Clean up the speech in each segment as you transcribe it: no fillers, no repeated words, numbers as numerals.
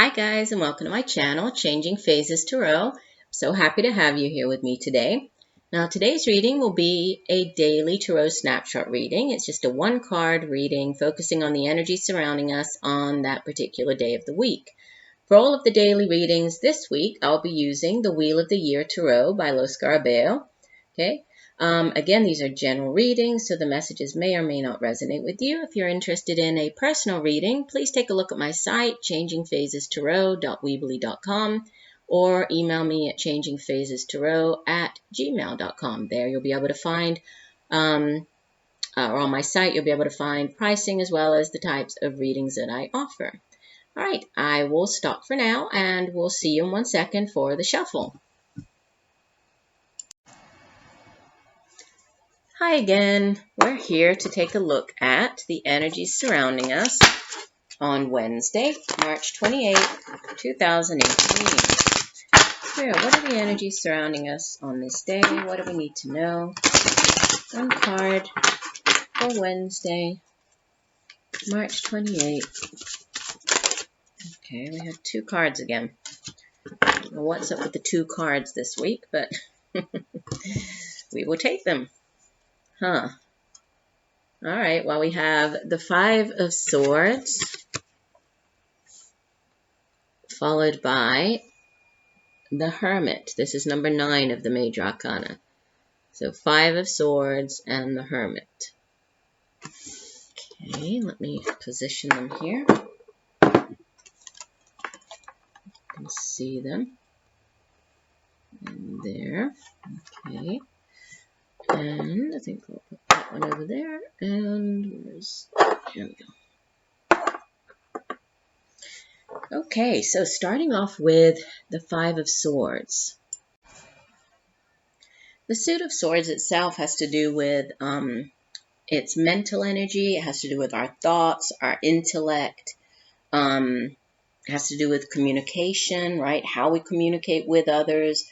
Hi guys, and welcome to my channel, Changing Phases Tarot. I'm so happy to have you here with me today. Now today's reading will be a daily tarot snapshot reading. It's just a one-card reading focusing on the energy surrounding us on that particular day of the week. For all of the daily readings this week, I'll be using the Wheel of the Year Tarot by Scarabeo. Okay. Again, these are general readings, so the messages may or may not resonate with you. If you're interested in a personal reading, please take a look at my site, changingphasestarot.weebly.com, or email me at changingphasestarot@gmail.com. There you'll be able to find, or on my site, you'll be able to find pricing as well as the types of readings that I offer. All right, I will stop for now, and we'll see you in 1 second for the shuffle. Hi again. We're here to take a look at the energies surrounding us on Wednesday, March 28th, 2018. So, what are the energies surrounding us on this day? What do we need to know? One card for Wednesday, March 28th. Okay, we have two cards again. I don't know what's up with the two cards this week, but we will take them. All right, well, we have the Five of Swords, followed by the Hermit. This is number 9 of the Major Arcana. So, Five of Swords and the Hermit. Okay, let me position them here. You can see them. And there. Okay. And I think I'll put that one over there. And here we go. Okay, so starting off with the Five of Swords. The Suit of Swords itself has to do with its mental energy. It has to do with our thoughts, our intellect. It has to do with communication, right? How we communicate with others.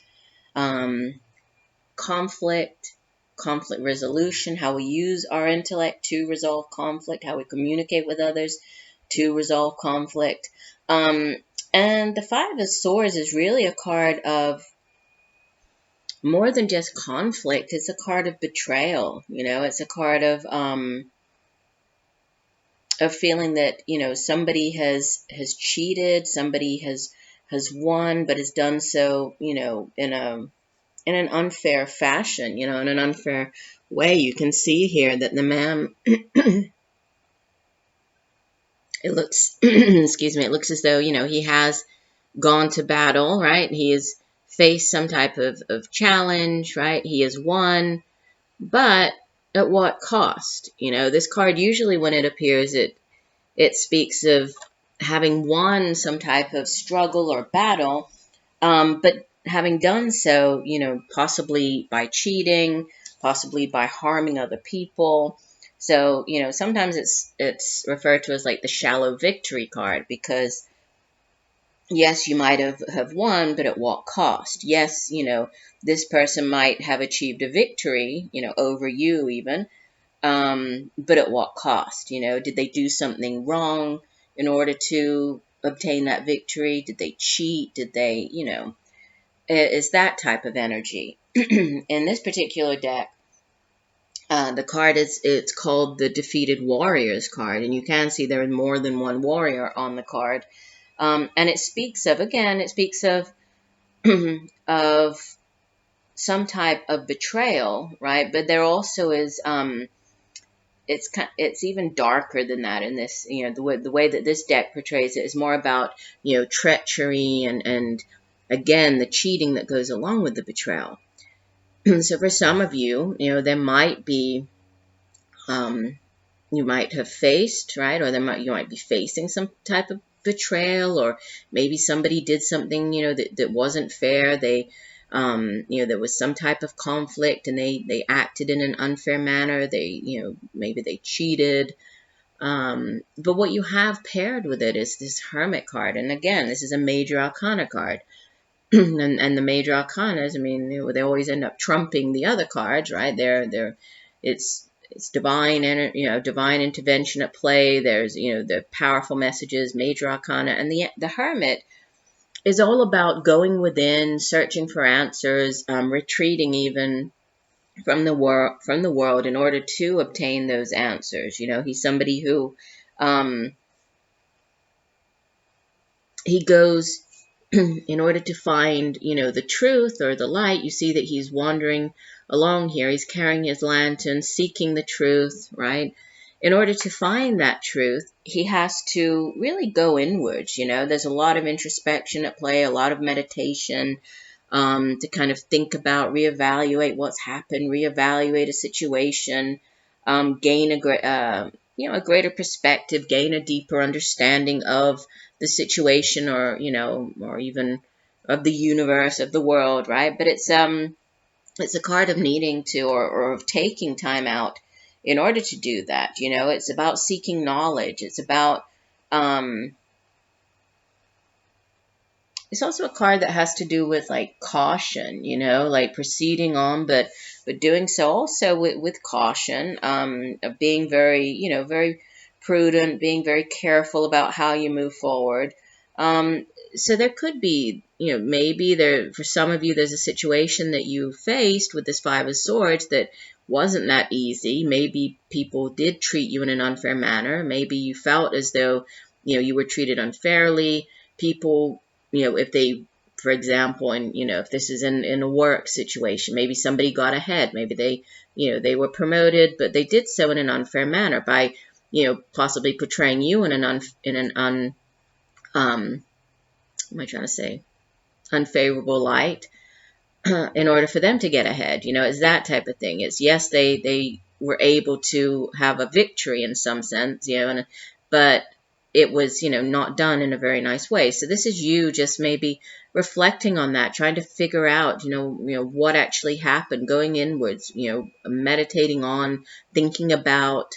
Conflict resolution, how we use our intellect to resolve conflict, how we communicate with others to resolve conflict. And the Five of Swords is really a card of more than just conflict. It's a card of betrayal. It's a card of feeling that, somebody has cheated, somebody has won, but has done so, in an unfair fashion, in an unfair way. You can see here that the man, it looks, excuse me, it looks as though, he has gone to battle, right? He has faced some type of challenge, right? He has won, but at what cost? This card, usually when it appears, it speaks of having won some type of struggle or battle, but having done so, possibly by cheating, possibly by harming other people. So, sometimes it's referred to as like the shallow victory card, because yes, you might have won, but at what cost? Yes, this person might have achieved a victory, over you even, but at what cost? Did they do something wrong in order to obtain that victory? Did they cheat? Did they, is that type of energy. In this particular deck, the card it's called the Defeated Warriors card, and you can see there is more than one warrior on the card. And it speaks of, again, of some type of betrayal, right? But there also is, it's even darker than that in this, the way that this deck portrays it is more about, treachery and again, the cheating that goes along with the betrayal. So for some of you, there might be, you might have faced, right? Or you might be facing some type of betrayal, or maybe somebody did something, that wasn't fair. They, there was some type of conflict and they acted in an unfair manner. They, maybe they cheated. But what you have paired with it is this Hermit card. And again, this is a Major Arcana card. and the Major Arcanas, I mean, they always end up trumping the other cards, right? It's it's divine, divine intervention at play. There's, the powerful messages, major arcana, and the Hermit is all about going within, searching for answers, retreating even from the world in order to obtain those answers. He's somebody who he goes in order to find, the truth or the light. You see that he's wandering along here. He's carrying his lantern, seeking the truth, right? In order to find that truth, he has to really go inwards. There's a lot of introspection at play, a lot of meditation, to kind of think about, reevaluate what's happened, reevaluate a situation, gain a greater perspective, gain a deeper understanding of the situation, or even of the universe, of the world, right? But it's a card of needing to, or of taking time out in order to do that. It's about seeking knowledge. It's about it's also a card that has to do with like caution, like proceeding on, but doing so also with caution, of being very, very prudent, being very careful about how you move forward. So there could be, maybe for some of you, there's a situation that you faced with this Five of Swords that wasn't that easy. Maybe people did treat you in an unfair manner. Maybe you felt as though, you were treated unfairly. People, if they, for example, and, if this is in a work situation, maybe somebody got ahead, maybe they, they were promoted, but they did so in an unfair manner by, possibly portraying you in unfavorable light, in order for them to get ahead. It's that type of thing. It's, yes, they were able to have a victory in some sense, but it was, not done in a very nice way. So this is you just maybe reflecting on that, trying to figure out, what actually happened, going inwards, meditating on, thinking about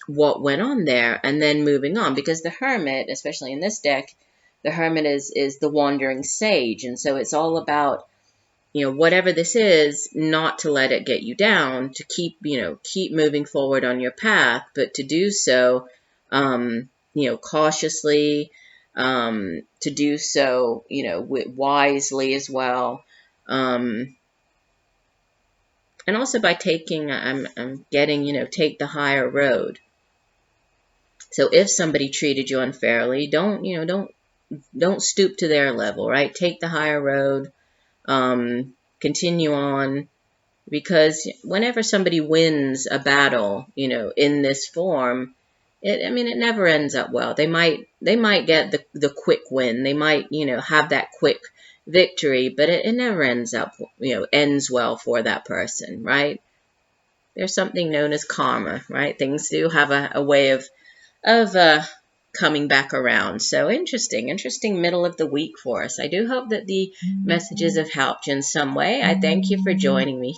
what went on there, and then moving on. Because the Hermit, especially in this deck, the Hermit is the wandering sage. And so it's all about, whatever this is, not to let it get you down, to keep moving forward on your path, but to do so, cautiously, to do so, wisely as well. And also by taking, I'm getting, take the higher road. So if somebody treated you unfairly, don't stoop to their level, right? Take the higher road, continue on. Because whenever somebody wins a battle, in this form, it never ends up well. They might get the quick win. They might, have that quick victory, but it never ends well for that person, right? There's something known as karma, right? Things do have a way of coming back around. So interesting middle of the week for us. I do hope that the messages have helped you in some way. I thank you for joining me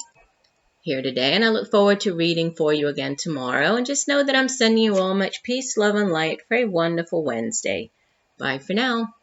here today, and I look forward to reading for you again tomorrow. And just know that I'm sending you all much peace, love, and light for a wonderful Wednesday. Bye for now.